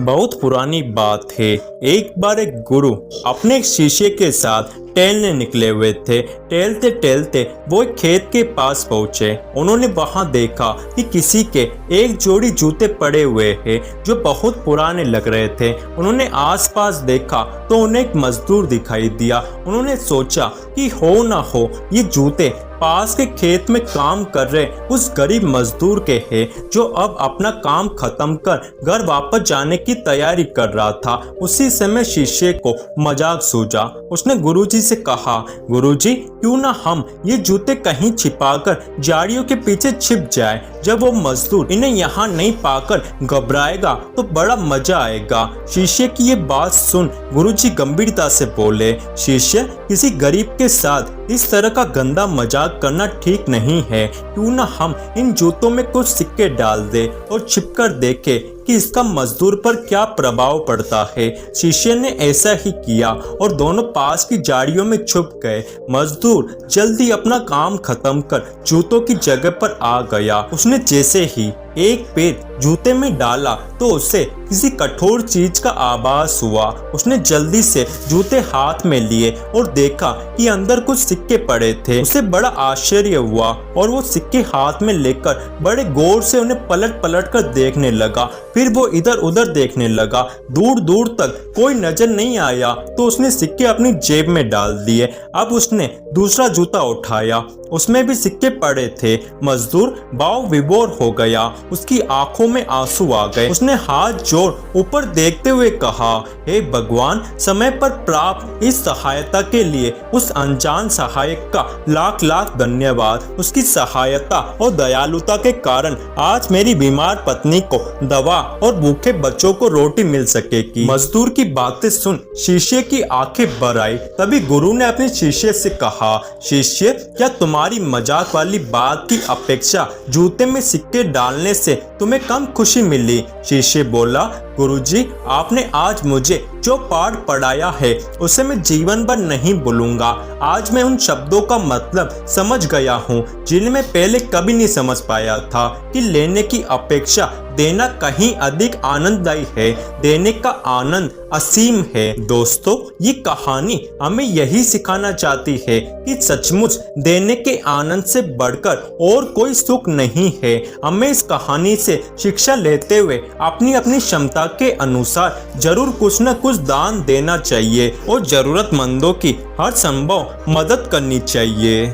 बहुत पुरानी बात है। एक बार एक गुरु अपने एक शिष्य के साथ टहलने निकले हुए थे। टहलते टहलते वो एक खेत के पास पहुंचे। उन्होंने वहां देखा कि किसी के एक जोड़ी जूते पड़े हुए हैं जो बहुत पुराने लग रहे थे। उन्होंने आसपास देखा तो उन्हें एक मजदूर दिखाई दिया। उन्होंने सोचा कि हो ना हो ये जूते पास के खेत में काम कर रहे उस गरीब मजदूर के हैं जो अब अपना काम खत्म कर घर वापस जाने की तैयारी कर रहा था। उसी समय शिष्य को मजाक सूझा। उसने गुरुजी से कहा, गुरुजी क्यों ना हम ये जूते कहीं छिपाकर झाड़ियों के पीछे छिप जाए। जब वो मजदूर इन्हें यहाँ नहीं पाकर घबराएगा तो बड़ा मजा आएगा। शिष्य की ये बात सुन गुरुजी गंभीरता से बोले, शिष्य किसी गरीब के साथ इस तरह का गंदा मजाक करना ठीक नहीं है। क्यों ना हम इन जूतों में कुछ सिक्के डाल दे और छिपकर देखे कि इसका मजदूर पर क्या प्रभाव पड़ता है। शिष्य ने ऐसा ही किया और दोनों पास की झाड़ियों में छुप गए। मजदूर जल्दी अपना काम खत्म कर जूतों की जगह पर आ गया। उसने जैसे ही एक पैर जूते में डाला तो उसे किसी कठोर चीज का आभास हुआ। उसने जल्दी से जूते हाथ में लिए और देखा कि अंदर कुछ सिक्के पड़े थे। उसे बड़ा आश्चर्य हुआ और वो सिक्के हाथ में लेकर बड़े गौर से उन्हें पलट पलट कर देखने लगा। फिर वो इधर उधर देखने लगा। दूर दूर तक कोई नजर नहीं आया तो उसने सिक्के अपनी जेब में डाल दिए। अब उसने दूसरा जूता उठाया, उसमें भी सिक्के पड़े थे। मजदूर भाव विभोर हो गया। उसकी आंखों में आंसू आ गए। उसने हाथ जोड़ ऊपर देखते हुए कहा, हे भगवान, समय पर प्राप्त इस सहायता के लिए उस अनजान सहायक का लाख लाख धन्यवाद। उसकी सहायता और दयालुता के कारण आज मेरी बीमार पत्नी को दवा और भूखे बच्चों को रोटी मिल सकेगी। मजदूर की बातें सुन शिष्य की आंखें भर आई। तभी गुरु ने अपने शिष्य से कहा, शिष्य क्या तुम्हारी मजाक वाली बात की अपेक्षा जूते में सिक्के डालने से तुम्हें कम खुशी मिली? शिष्य बोला, गुरुजी आपने आज मुझे जो पाठ पढ़ाया है उसे मैं जीवन भर नहीं भूलूंगा। आज मैं उन शब्दों का मतलब समझ गया हूँ जिन्हें मैं पहले कभी नहीं समझ पाया था कि लेने की अपेक्षा देना कहीं अधिक आनंददायी है। देने का आनंद असीम है। दोस्तों, ये कहानी हमें यही सिखाना चाहती है कि सचमुच देने के आनंद से बढ़कर और कोई सुख नहीं है। हमें इस कहानी से शिक्षा लेते हुए अपनी अपनी क्षमता के अनुसार जरूर कुछ न कुछ दान देना चाहिए और जरूरतमंदों की हर संभव मदद करनी चाहिए।